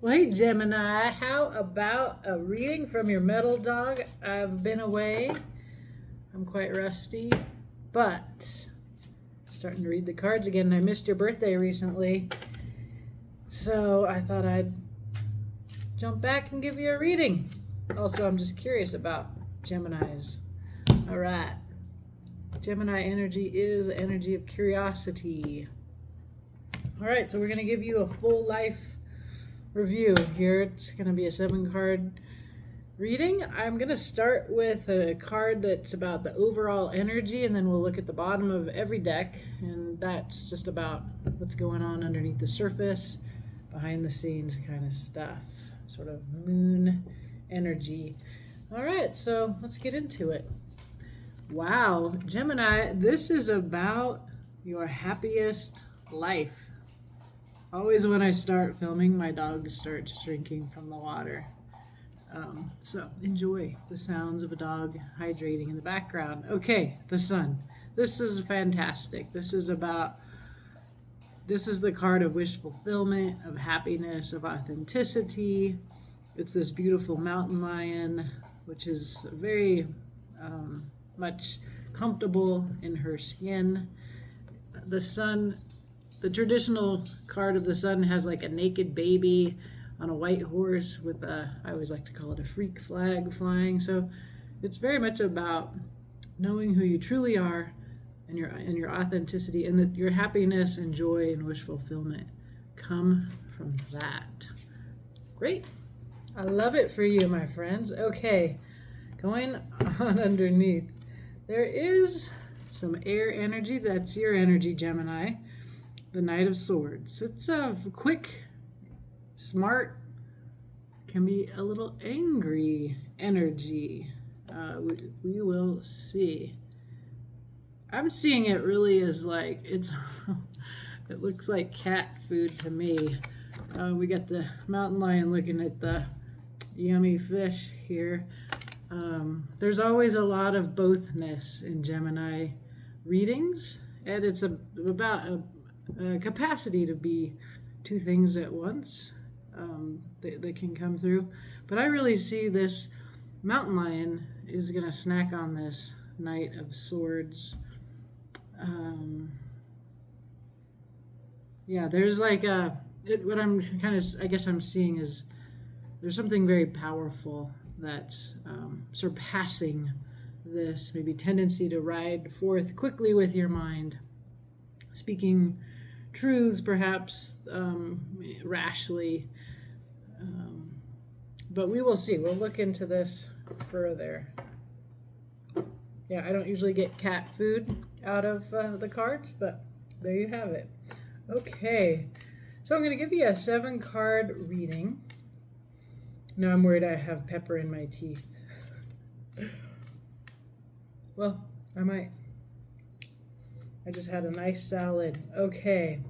Well, hey Gemini, how about a reading from your metal dog? I've been away. I'm quite rusty, but starting to read the cards again. I missed your birthday recently, so I thought I'd jump back and give you a reading. Also, I'm just curious about Geminis. All right. Gemini energy is energy of curiosity. All right, so we're going to give you a full life review here. It's going to be a 7-card reading. I'm going to start with a card that's about the overall energy, and then we'll look at the bottom of every deck, and that's just about what's going on underneath the surface, behind the scenes kind of stuff, sort of moon energy. All right, so let's get into it. Wow, Gemini, this is about your happiest life. Always when I start filming, my dog starts drinking from the water. So enjoy the sounds of a dog hydrating in the background. Okay, the sun. This is fantastic. This is the card of wish fulfillment, of happiness, of authenticity. It's this beautiful mountain lion, which is very much comfortable in her skin. The sun. The traditional card of the sun has like a naked baby on a white horse with I always like to call it a freak flag flying. So it's very much about knowing who you truly are and your authenticity, and that your happiness and joy and wish fulfillment come from that. Great. I love it for you, my friends. Okay, going on underneath. There is some air energy. That's your energy, Gemini. The Knight of Swords. It's a quick, smart, can be a little angry energy. We will see. I'm seeing it really as like it looks like cat food to me. We got the mountain lion looking at the yummy fish here. There's always a lot of bothness in Gemini readings, and it's about a capacity to be two things at once that can come through. But I really see this mountain lion is going to snack on this Knight of Swords. Yeah, there's like what I'm kind of, I guess I'm seeing is there's something very powerful that's surpassing this maybe tendency to ride forth quickly with your mind, speaking truths perhaps rashly, but we will see. We'll look into this further. Yeah, I don't usually get cat food out of the cards, but there you have it. Okay, so I'm going to give you a 7-card reading. Now I'm worried I have pepper in my teeth. Well, I might. I just had a nice salad. Okay.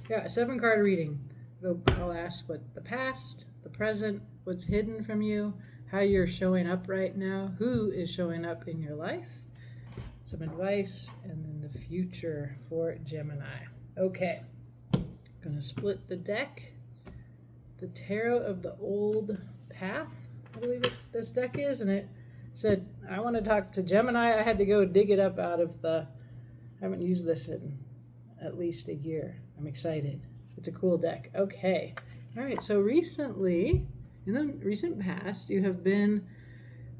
Yeah, a 7-card reading. I'll ask what the past, the present, what's hidden from you, how you're showing up right now, who is showing up in your life, some advice, and then the future for Gemini. Okay. Gonna split the deck. The Tarot of the Old Path, I believe this deck is, and it said, I want to talk to Gemini. I had to go dig it up out of I haven't used this in at least a year. I'm excited. It's a cool deck. Okay. All right. So recently, in the recent past, you have been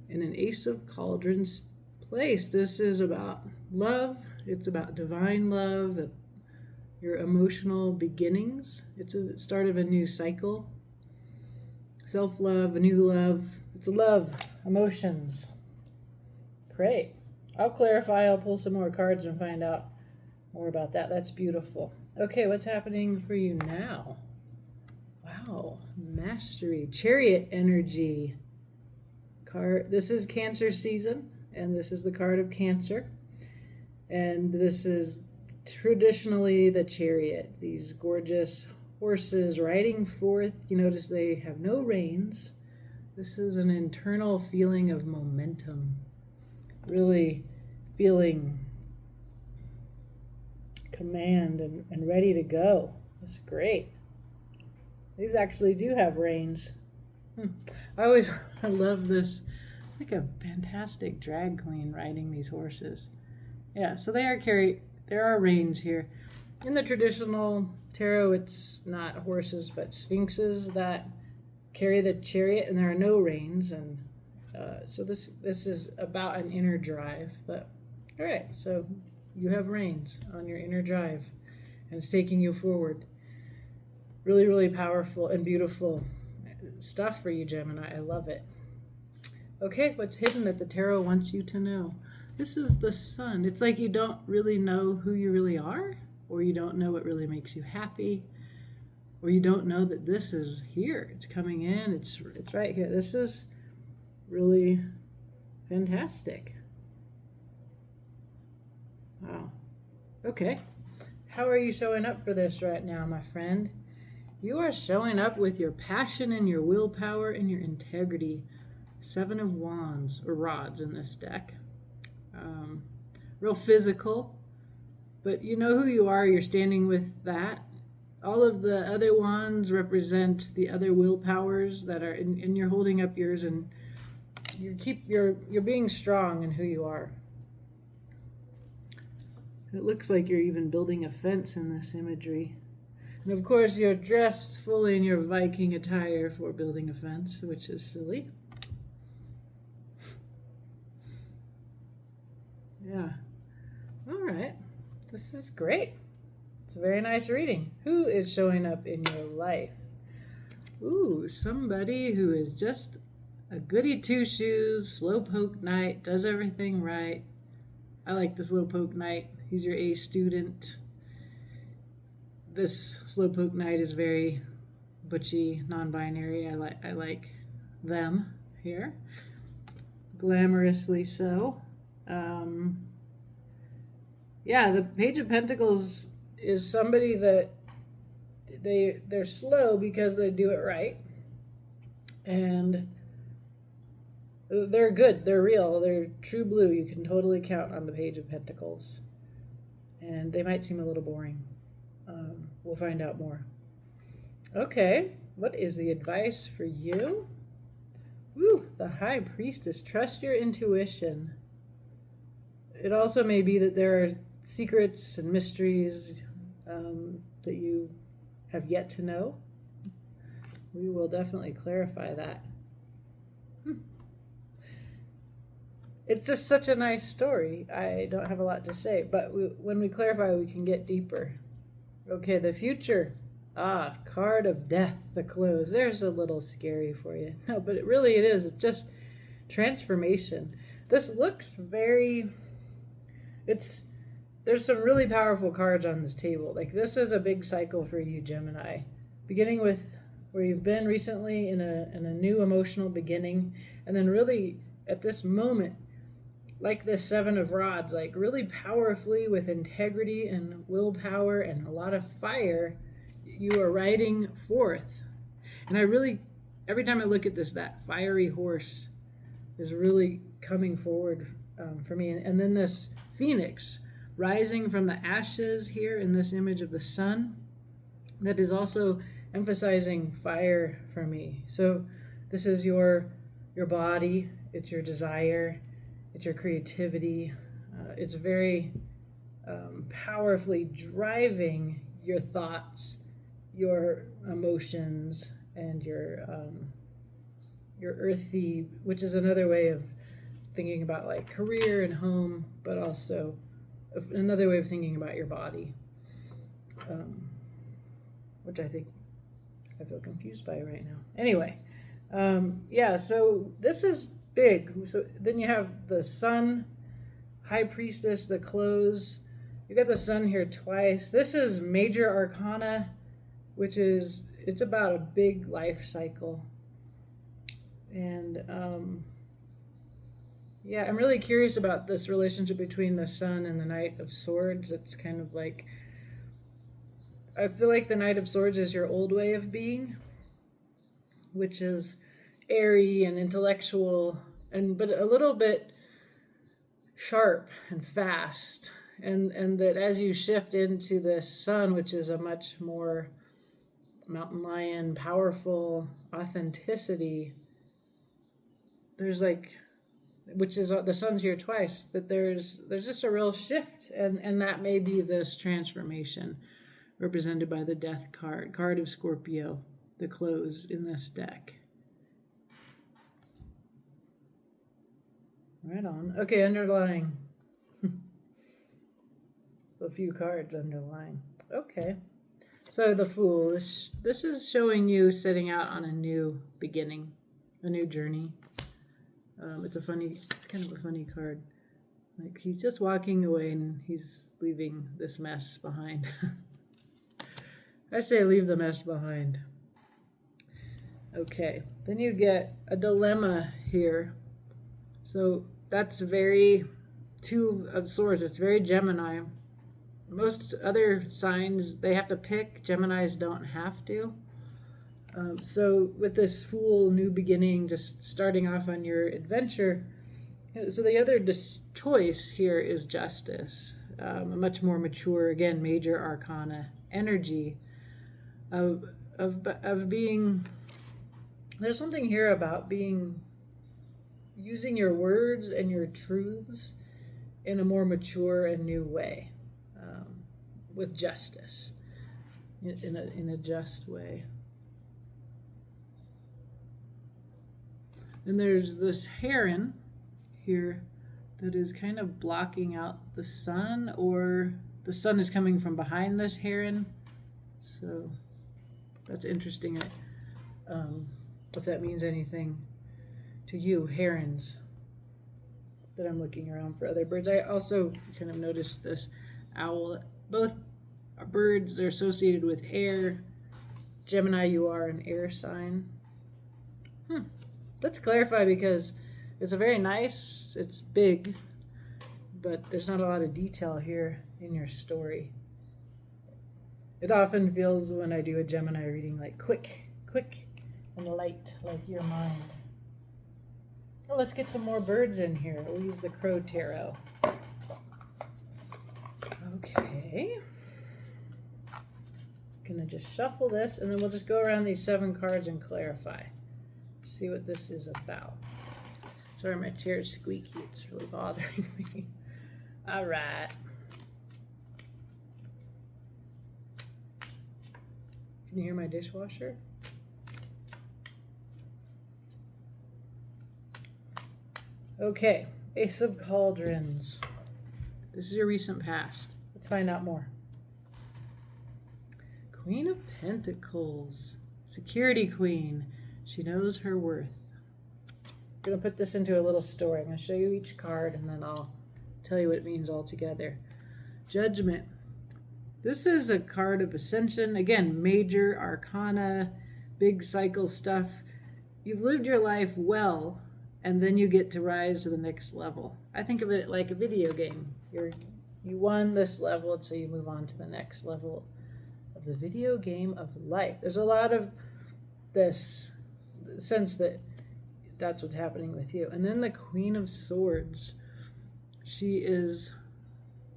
in an Ace of Cauldrons place. This is about love. It's about divine love, your emotional beginnings. It's a start of a new cycle. Self-love, a new love. It's a love, emotions. Great. I'll clarify. I'll pull some more cards and find out more about that. That's beautiful. Okay, what's happening for you now? Wow, mastery, chariot energy. Card. This is Cancer season, and this is the card of Cancer. And this is traditionally the chariot. These gorgeous horses riding forth. You notice they have no reins. This is an internal feeling of momentum. Really feeling command and ready to go. That's great. These actually do have reins. I always I love this. It's like a fantastic drag queen riding these horses. Yeah, so there are reins here. In the traditional tarot, it's not horses but sphinxes that carry the chariot, and there are no reins. And so this is about an inner drive. But all right, so you have reins on your inner drive, and it's taking you forward. Really, really powerful and beautiful stuff for you, Gemini. I love it. Okay, what's hidden that the tarot wants you to know? This is the Sun. It's like you don't really know who you really are, or you don't know what really makes you happy, or you don't know that this is here. It's coming in. It's right here. This is really fantastic. Wow. Okay. How are you showing up for this right now, my friend? You are showing up with your passion and your willpower and your integrity. 7 of Wands, or rods in this deck. Real physical, but you know who you are. You're standing with that. All of the other wands represent the other willpowers that are, and you're holding up yours, and you're being strong in who you are. It looks like you're even building a fence in this imagery. And of course, you're dressed fully in your Viking attire for building a fence, which is silly. Yeah. All right. This is great. It's a very nice reading. Who is showing up in your life? Ooh, somebody who is just a goody two-shoes, slowpoke knight, does everything right. I like the slowpoke knight. He's your A student. This slowpoke knight is very butchy, non-binary. I like them here. Glamorously so. Yeah, the Page of Pentacles is somebody that they're slow because they do it right, and they're good, they're real, they're true blue. You can totally count on the Page of Pentacles, and they might seem a little boring. We'll find out more. Okay, what is the advice for you? Woo, the High Priestess. Trust your intuition. It also may be that there are secrets and mysteries that you have yet to know. We will definitely clarify that. It's just such a nice story. I don't have a lot to say, but when we clarify, we can get deeper. Okay, the future. Card of Death, the close. There's a little scary for you. No, but it is. It's just transformation. This looks very... There's some really powerful cards on this table. Like, this is a big cycle for you, Gemini. Beginning with where you've been recently in a new emotional beginning, and then really at this moment, like this 7 of Rods, like really powerfully with integrity and willpower and a lot of fire, you are riding forth. And every time I look at this, that fiery horse is really coming forward for me. And then this Phoenix rising from the ashes here in this image of the sun, that is also emphasizing fire for me. So this is your body, it's your desire, it's your creativity. It's very powerfully driving your thoughts, your emotions, and your earthy, which is another way of thinking about like career and home, but also another way of thinking about your body, which I feel confused by right now. Anyway, yeah, so this is big. So then you have the Sun, High Priestess, the close. You got the Sun here twice. This is Major Arcana, which is, it's about a big life cycle. And yeah, I'm really curious about this relationship between the Sun and the Knight of Swords. It's kind of like, I feel like the Knight of Swords is your old way of being, which is airy and intellectual, but a little bit sharp and fast. And that as you shift into the Sun, which is a much more mountain lion, powerful, authenticity. There's like, which is the sun's here twice, that there's just a real shift, and that may be this transformation represented by the death card of Scorpio, the close in this deck. Right on. Okay, underlying. A few cards underlying. Okay. So the Fool, this is showing you setting out on a new beginning, a new journey. It's kind of a funny card. Like he's just walking away and he's leaving this mess behind. I say leave the mess behind. Okay, then you get a dilemma here. So that's very Two of Swords. It's very Gemini. Most other signs, they have to pick. Geminis don't have to. So with this Fool, new beginning, just starting off on your adventure. So the other choice here is Justice. A much more mature, again, major arcana energy of being. There's something here about using your words and your truths in a more mature and new way, with justice, in a just way. And there's this heron here that is kind of blocking out the sun, or the sun is coming from behind this heron. So that's interesting. If that means anything to you, herons, that I'm looking around for other birds. I also kind of noticed this owl. Both birds are associated with air. Gemini, you are an air sign. Let's clarify, because it's it's big, but there's not a lot of detail here in your story. It often feels when I do a Gemini reading like quick and light, like your mind. Well, let's get some more birds in here. We'll use the Crow Tarot. Okay. Gonna just shuffle this, and then we'll just go around these 7 cards and clarify. See what this is about. Sorry, my chair is squeaky. It's really bothering me. All right. Can you hear my dishwasher? Okay, Ace of Cauldrons. This is your recent past. Let's find out more. Queen of Pentacles. Security Queen. She knows her worth. I'm going to put this into a little story. I'm going to show you each card, and then I'll tell you what it means all together. Judgment. This is a card of ascension. Again, major arcana, big cycle stuff. You've lived your life well, and then you get to rise to the next level. I think of it like a video game. You won this level, and so you move on to the next level of the video game of life. There's a lot of this sense that that's what's happening with you. And then the Queen of Swords. She is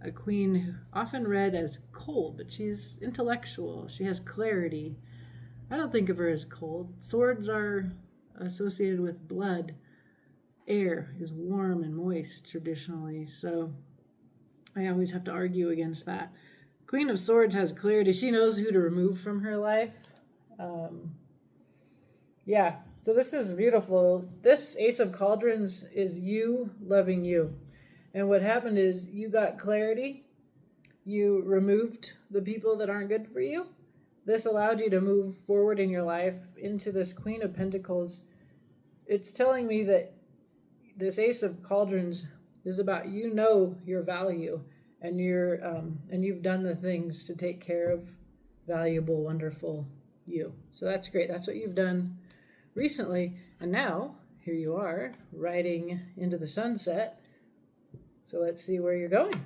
a queen often read as cold, but she's intellectual. She has clarity. I don't think of her as cold. Swords are associated with blood. Air is warm and moist traditionally, so I always have to argue against that. Queen of Swords has clarity. She knows who to remove from her life. Yeah, so this is beautiful. This Ace of Cauldrons is you loving you. And what happened is you got clarity. You removed the people that aren't good for you. This allowed you to move forward in your life into this Queen of Pentacles. It's telling me that this Ace of Cauldrons is about you know your value, and you've done the things to take care of valuable, wonderful you. So that's great. That's what you've done recently, and now here you are riding into the sunset. So let's see where you're going.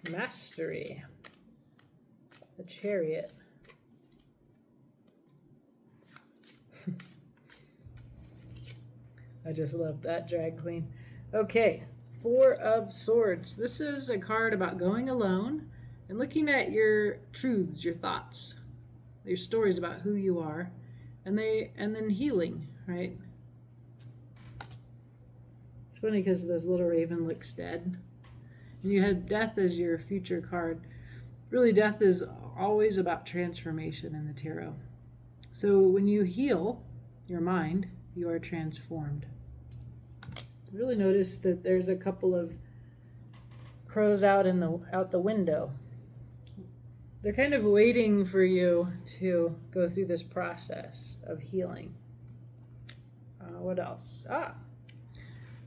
Mastery. The Chariot. I just love that, drag queen. Okay, 4 of Swords. This is a card about going alone and looking at your truths, your thoughts. Your stories about who you are, and then healing, right? It's funny because this little raven looks dead. And you had death as your future card. Really, death is always about transformation in the tarot. So when you heal your mind, you are transformed. Really notice that there's a couple of crows out the window. They're kind of waiting for you to go through this process of healing. What else?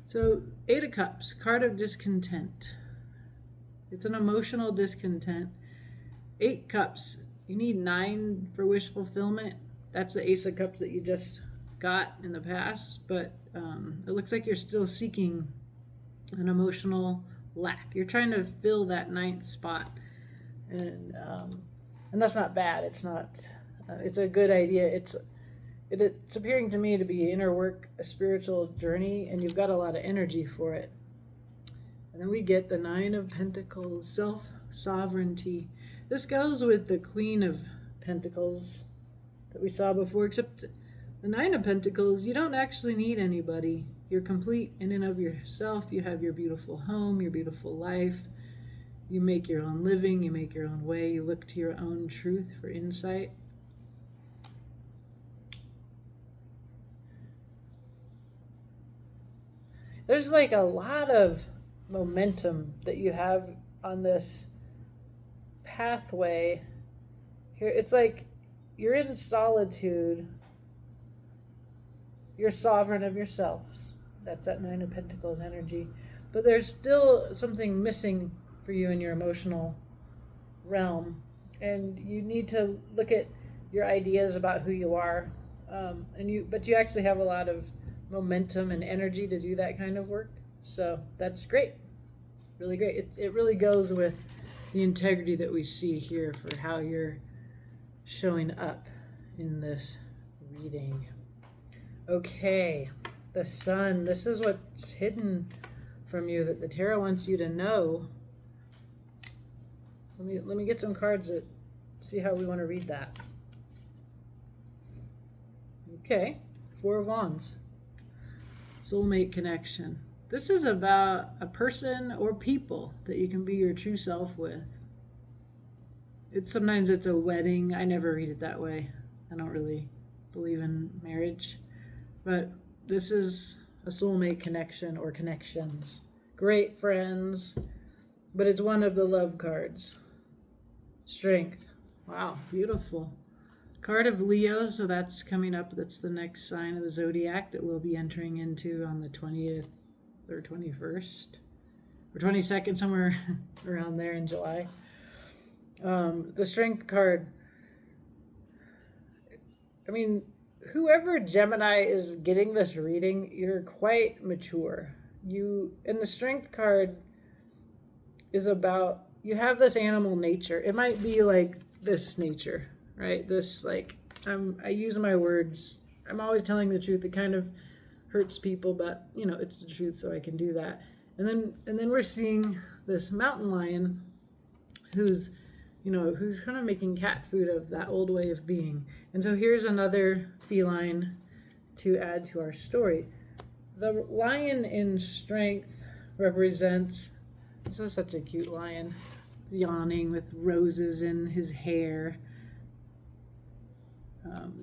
So 8 of Cups, card of discontent. It's an emotional discontent. 8 Cups, you need 9 for wish fulfillment. That's the Ace of Cups that you just got in the past, but it looks like you're still seeking an emotional lack. You're trying to fill that 9th spot, and that's not bad. It's not. It's a good idea. It's appearing to me to be inner work, a spiritual journey, and you've got a lot of energy for it. And then we get the 9 of Pentacles, self-sovereignty. This goes with the Queen of Pentacles that we saw before, except the 9 of Pentacles, you don't actually need anybody. You're complete in and of yourself. You have your beautiful home, your beautiful life. You make your own living. You make your own way. You look to your own truth for insight. There's like a lot of momentum that you have on this pathway here. It's like you're in solitude. You're sovereign of yourself. That's that 9 of Pentacles energy. But there's still something missing for you in your emotional realm. And you need to look at your ideas about who you are. But you actually have a lot of momentum and energy to do that kind of work. So that's great. Really great. It really goes with the integrity that we see here for how you're showing up in this reading. Okay, the Sun. This is what's hidden from you that the tarot wants you to know. Let me get some cards that see how we want to read that. Okay, 4 of Wands. Soulmate connection. This is about a person or people that you can be your true self with. Sometimes it's a wedding. I never read it that way. I don't really believe in marriage. But this is a soulmate connection or connections. Great friends. But it's one of the love cards. Strength. Wow, beautiful. Card of Leo, so that's coming up. That's the next sign of the zodiac that we'll be entering into on the 20th or 21st or 22nd, somewhere around there in July. The Strength card. I mean, whoever Gemini is getting this reading, you're quite mature. And the Strength card is about, you have this animal nature. It might be like this nature, right? This, like, I use my words. I'm always telling the truth. It kind of hurts people, but it's the truth, so I can do that. And then we're seeing this mountain lion who's kind of making cat food of that old way of being. And so here's another feline to add to our story. The lion in Strength represents, this is such a cute lion, yawning with roses in his hair.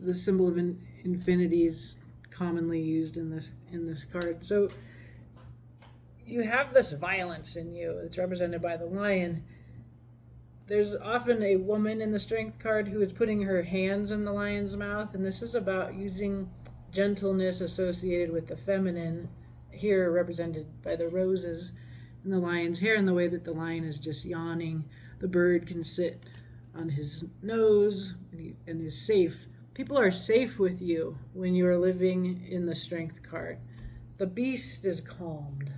The symbol of infinity is commonly used in this card. So you have this violence in you. It's represented by the lion. There's often a woman in the Strength card who is putting her hands in the lion's mouth, and this is about using gentleness associated with the feminine, here represented by the roses in the lion's hair, and the way that the lion is just yawning. The bird can sit on his nose and is safe. People are safe with you when you are living in the Strength card. The beast is calmed.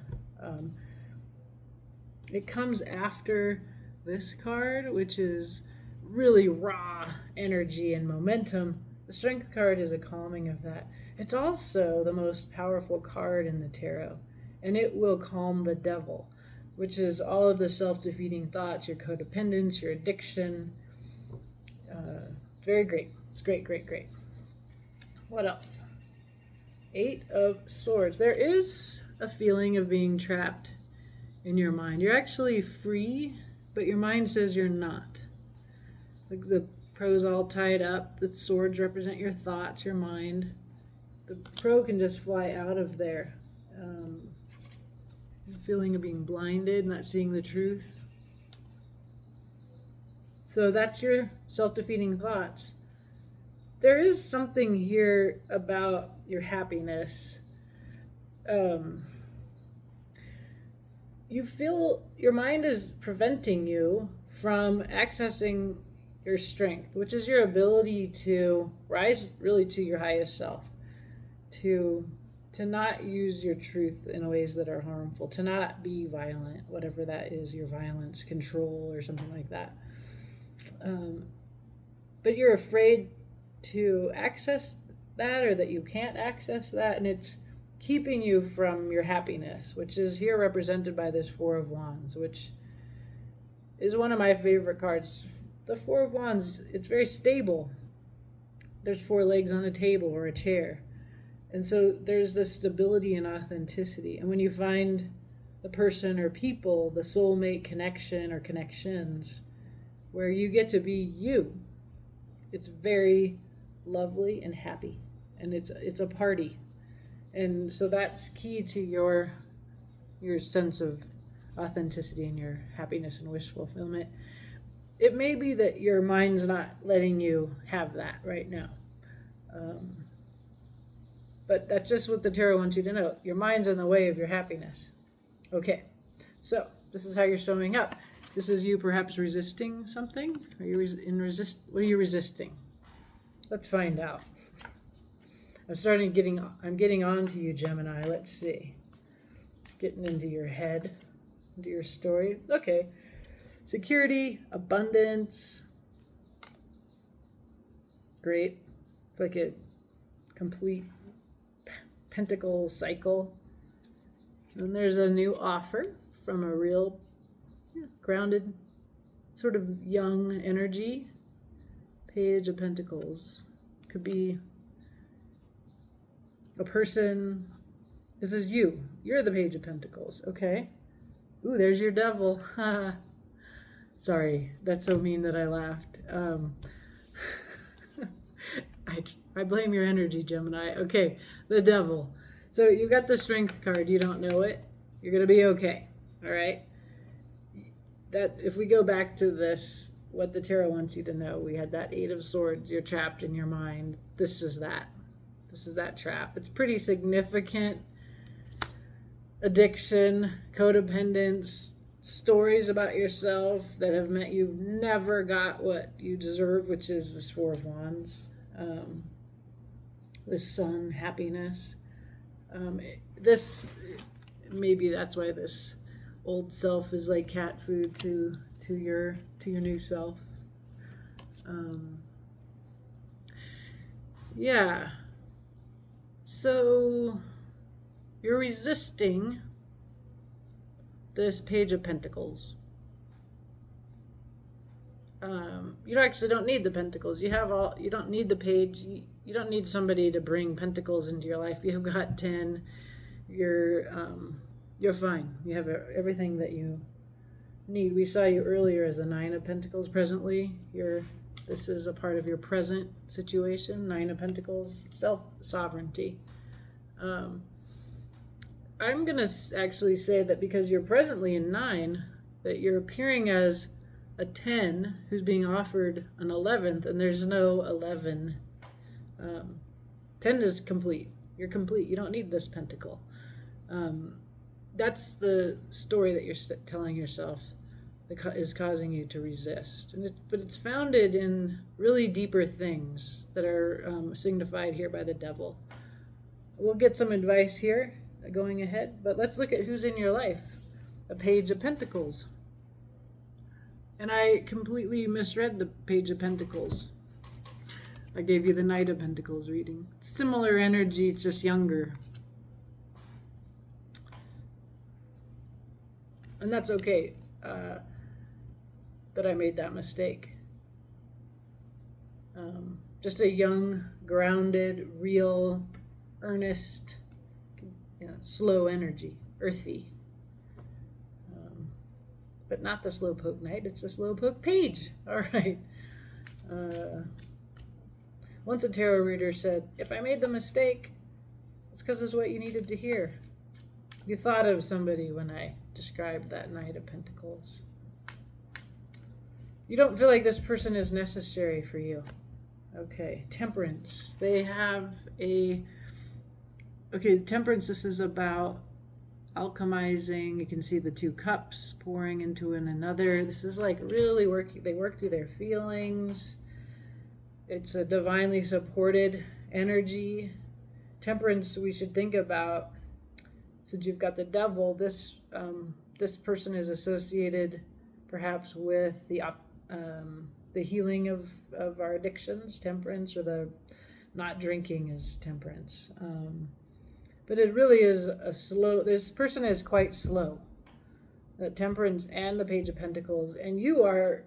It comes after this card, which is really raw energy and momentum. The Strength card is a calming of that. It's also the most powerful card in the tarot, and it will calm the devil, which is all of the self-defeating thoughts, your codependence, your addiction. Very great. It's great, great, great. What else? 8 of Swords. There is a feeling of being trapped in your mind. You're actually free, but your mind says you're not. Like the crow's all tied up. The swords represent your thoughts, your mind. The crow can just fly out of there. Feeling of being blinded, not seeing the truth. So that's your self-defeating thoughts. There is something here about your happiness. You feel your mind is preventing you from accessing your strength, which is your ability to rise really to your highest self, to not use your truth in ways that are harmful, to not be violent, whatever that is, your violence, control, or something like that. But you're afraid to access that, or that you can't access that, and it's keeping you from your happiness, which is here represented by this Four of Wands, which is one of my favorite cards. The Four of Wands, it's very stable. There's 4 legs on a table or a chair. And so there's this stability and authenticity. And when you find the person or people, the soulmate connection or connections, where you get to be you, it's very lovely and happy. And it's a party. And so that's key to your sense of authenticity and your happiness and wish fulfillment. It may be that your mind's not letting you have that right now. But that's just what the tarot wants you to know. Your mind's in the way of your happiness. Okay, so this is how you're showing up. This is you perhaps resisting something. Are you what are you resisting? Let's find out. I'm getting on to you, Gemini. Let's see. Getting into your head, into your story. Okay. Security, abundance. Great. It's like a complete pentacle cycle. And there's a new offer from a real grounded, sort of young energy. Page of Pentacles. Could be a person. This is you. You're the Page of Pentacles. Okay. Ooh, there's your devil. Sorry, that's so mean that I laughed. I blame your energy, Gemini. Okay, the devil. So you got the Strength card. You don't know it. You're going to be okay. All right? That if we go back to this, what the tarot wants you to know, we had that 8 of Swords. You're trapped in your mind. This is that. This is that trap. It's pretty significant. Addiction, codependence, stories about yourself that have meant you've never got what you deserve, which is this Four of Wands. This Sun, happiness. Maybe that's why this old self is like cat food to your new self. Yeah. So you're resisting this Page of Pentacles. You actually don't need the Pentacles. You don't need the page. You don't need somebody to bring Pentacles into your life. You've got 10. You're fine. You have everything that you need. We saw you earlier as a 9 of Pentacles. Presently, this is a part of your present situation. 9 of Pentacles, self-sovereignty. I'm going to actually say that because you're presently in 9, that you're appearing as a 10 who's being offered an 11th, and there's no 11. 10 is complete. You're complete. You don't need this pentacle. That's the story that you're telling yourself that is causing you to resist. But it's founded in really deeper things that are signified here by the devil. We'll get some advice here going ahead, but let's look at who's in your life. A Page of Pentacles. And I completely misread the Page of Pentacles. I gave you the Knight of Pentacles reading. Similar energy, it's just younger. And that's okay that I made that mistake. Just a young, grounded, real, earnest, slow energy, earthy. But not the slowpoke knight, it's the slowpoke page. All right. Once a tarot reader said, if I made the mistake, it's because it's what you needed to hear. You thought of somebody when I described that Knight of Pentacles. You don't feel like this person is necessary for you. Okay, Temperance. They have a... Okay, Temperance, this is about alchemizing. You can see the two cups pouring into one another. This is like really they work through their feelings. It's a divinely supported energy. Temperance, we should think about, since you've got the Devil, this person is associated perhaps with the healing of our addictions, temperance, or the not drinking is temperance. But it really is a slow, this person is quite slow. The Temperance and the Page of Pentacles. And your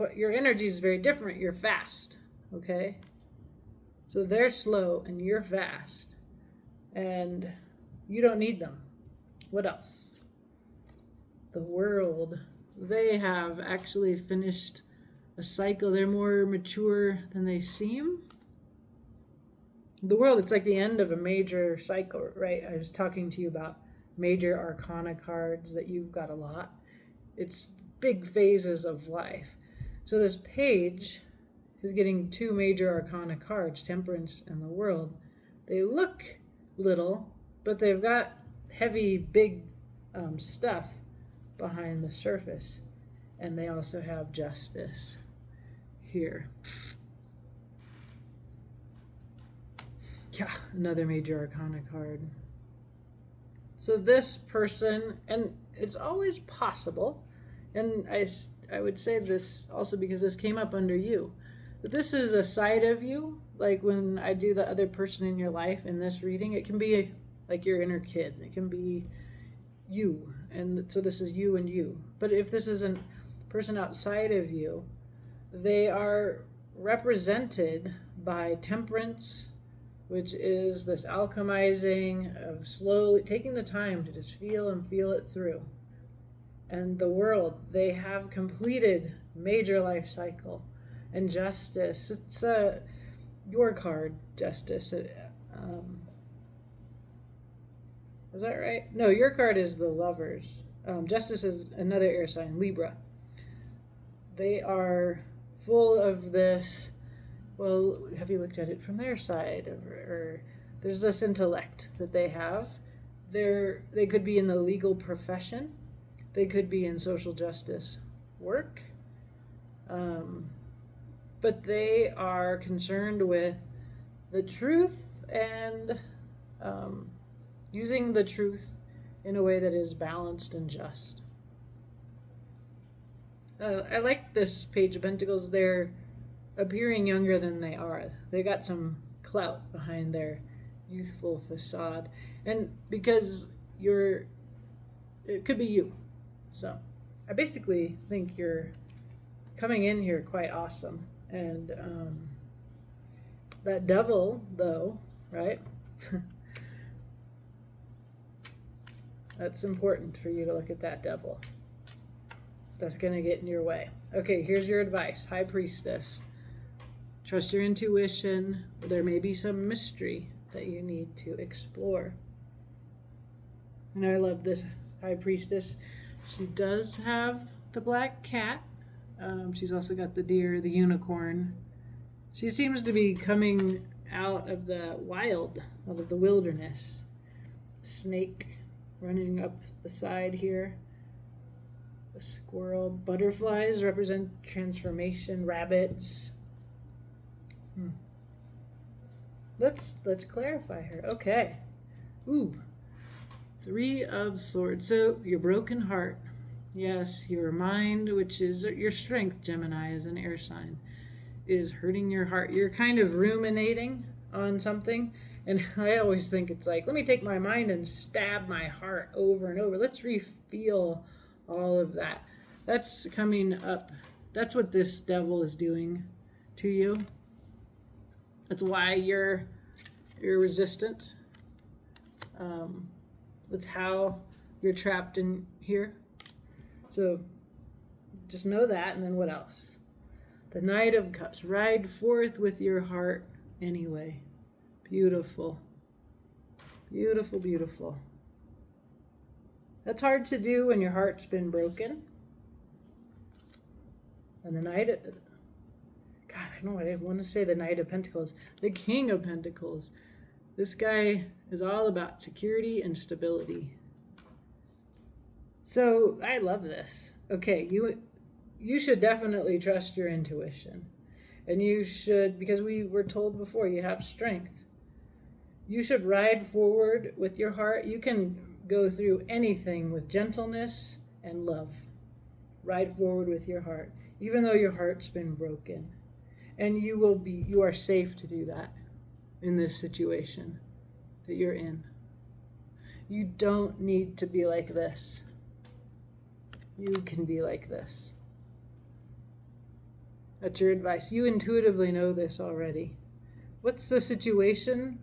energy is very different. You're fast, okay? So they're slow and you're fast. And you don't need them. What else? The World. They have actually finished a cycle. They're more mature than they seem. The World, it's like the end of a major cycle, right? I was talking to you about major arcana cards that you've got a lot. It's big phases of life. So this page is getting two major arcana cards, Temperance and the World. They look little, but they've got heavy, big stuff behind the surface. And they also have Justice here. Yeah, another major arcana card. So this person, and it's always possible, and I would say this also because this came up under you, but this is a side of you, like when I do the other person in your life in this reading, it can be like your inner kid. It can be you, and so this is you and you. But if this is a person outside of you, they are represented by Temperance, which is this alchemizing of slowly taking the time to just feel and feel it through. And the World, they have completed major life cycle. And Justice, it's your card, Justice. Is that right? No, your card is the Lovers. Justice is another air sign, Libra. They are full of this. Well, have you looked at it from their side? Or there's this intellect that they have. They could be in the legal profession. They could be in social justice work. But they are concerned with the truth and using the truth in a way that is balanced and just. I like this Page of Pentacles. They're appearing younger than they are. They got some clout behind their youthful facade. And because it could be you. So I basically think you're coming in here quite awesome. And that Devil, though, right? That's important for you to look at that Devil. That's going to get in your way. Okay, here's your advice. High Priestess. Trust your intuition. There may be some mystery that you need to explore. And I love this High Priestess. She does have the black cat. She's also got the deer, the unicorn. She seems to be coming out of the wild, out of the wilderness. Snake running up the side here. A squirrel. Butterflies represent transformation. Rabbits. Let's clarify her. Okay. Ooh. 3 of Swords. So your broken heart. Yes, your mind, which is your strength, Gemini, as an air sign, is hurting your heart. You're kind of ruminating on something. And I always think it's like, let me take my mind and stab my heart over and over. Let's re-feel all of that. That's coming up. That's what this Devil is doing to you. That's why you're resistant. That's how you're trapped in here. So just know that. And then what else? The Knight of Cups. Ride forth with your heart anyway. Beautiful. Beautiful, beautiful. That's hard to do when your heart's been broken. And the Knight of... God, I know I want to say the Knight of Pentacles. The King of Pentacles. This guy is all about security and stability. So I love this. Okay, you should definitely trust your intuition. And you should, because we were told before, you have strength. You should ride forward with your heart. You can go through anything with gentleness and love. Ride forward with your heart, even though your heart's been broken. And you are safe to do that in this situation that you're in. You don't need to be like this. You can be like this. That's your advice. You intuitively know this already. What's the situation?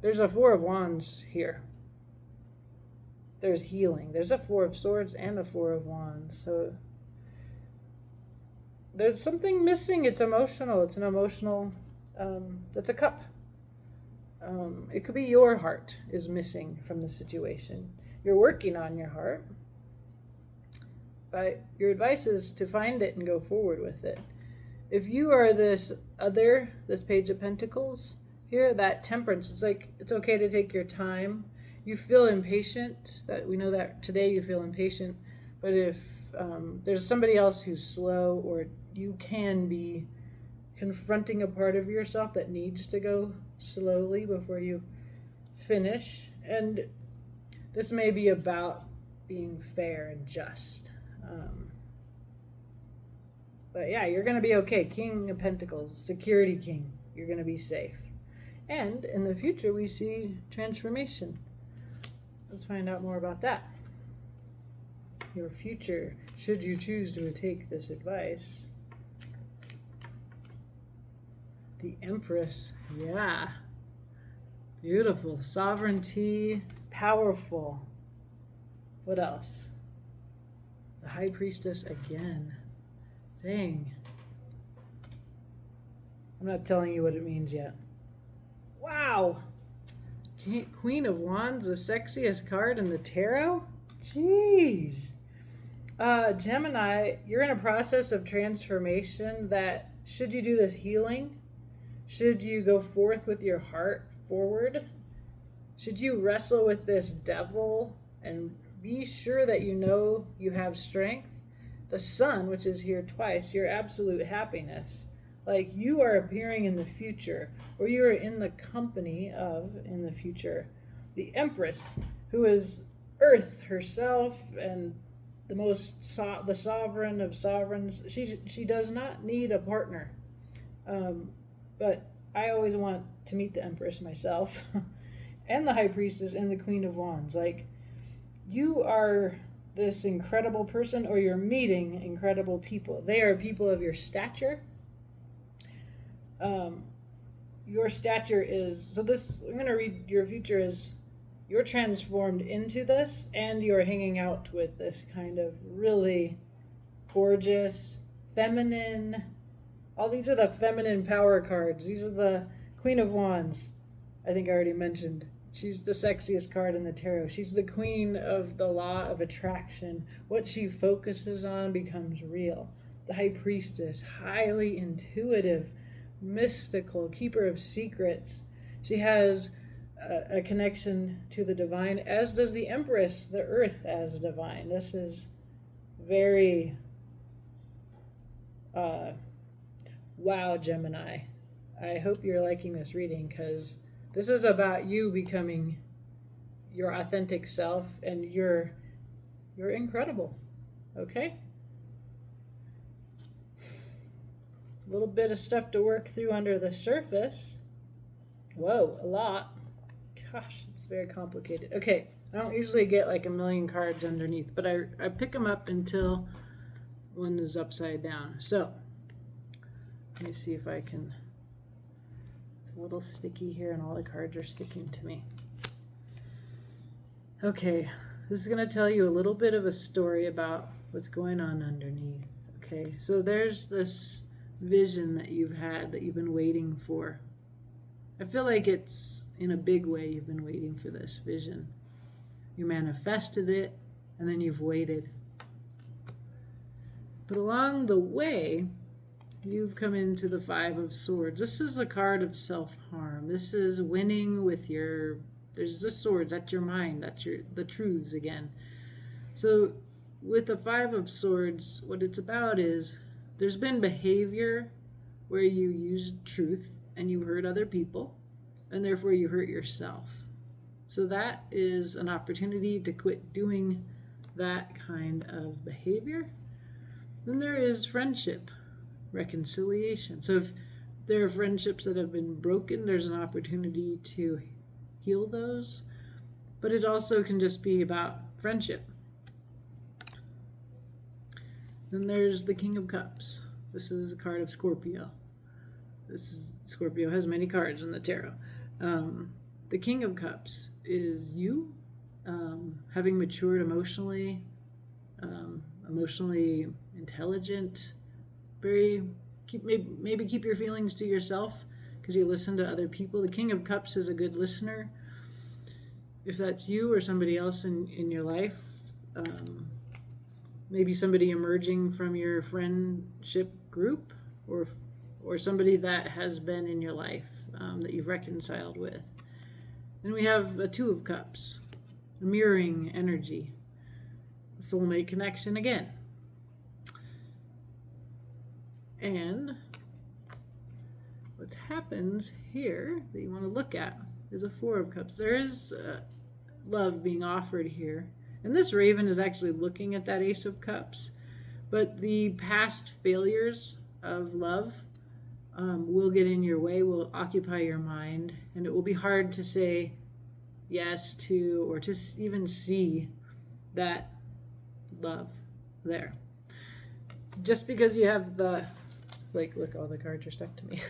There's a Four of Wands here. There's healing. There's a Four of Swords and a Four of Wands. So there's something missing. It's emotional. It's an emotional, it's a cup. It could be your heart is missing from the situation. You're working on your heart. But your advice is to find it and go forward with it. If you are this Page of Pentacles here, that Temperance, it's like, it's okay to take your time. You feel impatient. That we know that today you feel impatient. But if there's somebody else who's slow, or you can be confronting a part of yourself that needs to go slowly before you finish. And this may be about being fair and just. But yeah, you're going to be okay. King of Pentacles, Security King. You're going to be safe. And in the future, we see transformation. Let's find out more about that. Your future, should you choose to take this advice. The Empress. Yeah. Beautiful. Sovereignty. Powerful. What else? The High Priestess again. Dang. I'm not telling you what it means yet. Wow. Queen of Wands, the sexiest card in the tarot? Jeez. Gemini, you're in a process of transformation that, should you do this healing? Should you go forth with your heart forward? Should you wrestle with this devil and be sure that you know you have strength? The Sun, which is here twice, your absolute happiness. Like, you are appearing in the future, or you are in the company of, in the future, the Empress, who is Earth herself and the sovereign of sovereigns. She does not need a partner. But I always want to meet the Empress myself, and the High Priestess and the Queen of Wands. Like, you are this incredible person, or you're meeting incredible people. They are people of your stature. Your stature is, so this, I'm going to read your future is, you're transformed into this, and you're hanging out with this kind of really gorgeous, feminine, all these are the feminine power cards. These are the Queen of Wands. I think I already mentioned. She's the sexiest card in the tarot. She's the queen of the law of attraction. What she focuses on becomes real. The High Priestess, highly intuitive, mystical, keeper of secrets. She has a connection to the divine, as does the Empress, the earth as divine. This is very, wow, Gemini. I hope you're liking this reading, because this is about you becoming your authentic self, and you're incredible. Okay? A little bit of stuff to work through under the surface. Whoa, a lot. Gosh, it's very complicated. Okay, I don't usually get like a million cards underneath, but I pick them up until one is upside down. So let me see if I can. It's a little sticky here and all the cards are sticking to me. Okay, this is going to tell you a little bit of a story about what's going on underneath. Okay, so there's this vision that you've had that you've been waiting for. I feel like it's in a big way you've been waiting for this vision. You manifested it and then you've waited. But along the way, you've come into the Five of Swords. This is a card of self-harm. This is winning with your, there's the swords, that's your mind, that's the truths again. So with the Five of Swords, what it's about is there's been behavior where you used truth and you hurt other people, and therefore you hurt yourself. So that is an opportunity to quit doing that kind of behavior. Then there is friendship, reconciliation. So if there are friendships that have been broken, there's an opportunity to heal those. But it also can just be about friendship. Then there's the King of Cups. This is a card of Scorpio. Scorpio has many cards in the tarot. The King of Cups is you having matured emotionally, emotionally intelligent, maybe keep your feelings to yourself because you listen to other people. The King of Cups is a good listener. If that's you or somebody else in your life, maybe somebody emerging from your friendship group, or somebody that has been in your life that you've reconciled with. Then we have a Two of Cups, a mirroring energy, soulmate connection again. And what happens here that you want to look at is a Four of Cups. There is love being offered here. And this raven is actually looking at that Ace of Cups. But the past failures of love will get in your way, will occupy your mind, and it will be hard to say yes to or to even see that love there. Just because you have the, look, all the cards are stuck to me.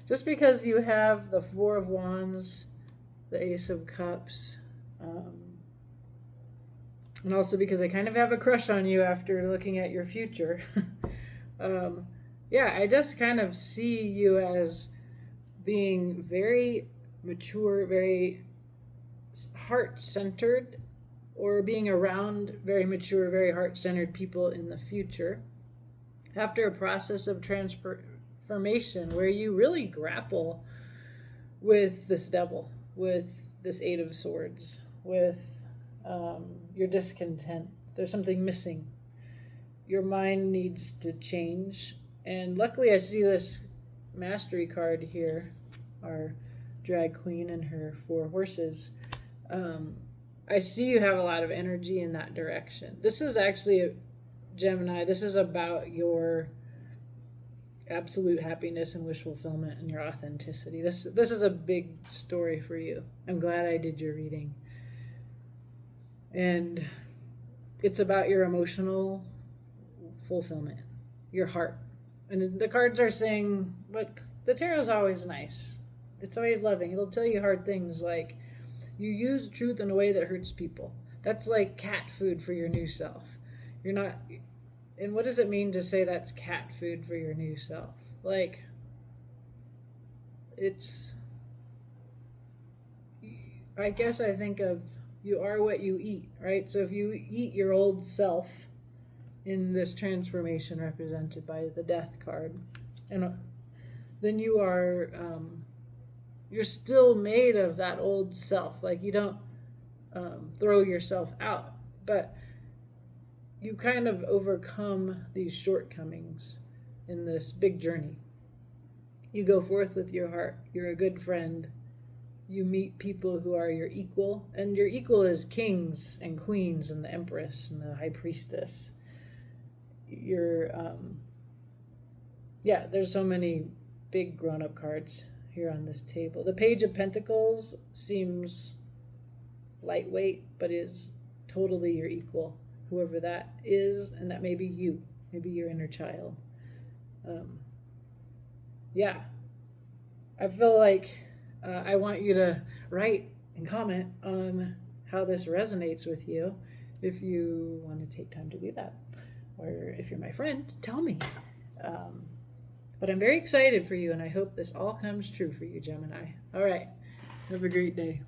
Just because you have the Four of Wands, the Ace of Cups, and also because I kind of have a crush on you after looking at your future. Yeah, I just kind of see you as being very mature, very heart-centered, or being around very mature, very heart-centered people in the future. After a process of transformation where you really grapple with this devil, with this Eight of Swords, with your discontent. There's something missing. Your mind needs to change. And luckily I see this mastery card here, our drag queen and her 4 horses. I see you have a lot of energy in that direction. This is actually a Gemini. This is about your absolute happiness and wish fulfillment and your authenticity. This is a big story for you. I'm glad I did your reading. And it's about your emotional fulfillment, your heart. And the cards are saying, but the tarot's always nice. It's always loving. It'll tell you hard things like, you use truth in a way that hurts people. That's like cat food for your new self. You're not, and what does it mean to say that's cat food for your new self? Like, it's, I guess I think of, you are what you eat, right? So if you eat your old self in this transformation represented by the Death card, and then you are, you're still made of that old self. Like, you don't throw yourself out, but you kind of overcome these shortcomings in this big journey. You go forth with your heart. You're a good friend. You meet people who are your equal, and your equal is kings and queens and the empress and the high priestess. You're, yeah, there's so many big grown-up cards here on this table. The Page of Pentacles seems lightweight, but is totally your equal, whoever that is, and that may be you. maybe your inner child. Yeah, I feel like I want you to write and comment on how this resonates with you if you want to take time to do that. Or if you're my friend, tell me. But I'm very excited for you, and I hope this all comes true for you, Gemini. All right. Have a great day.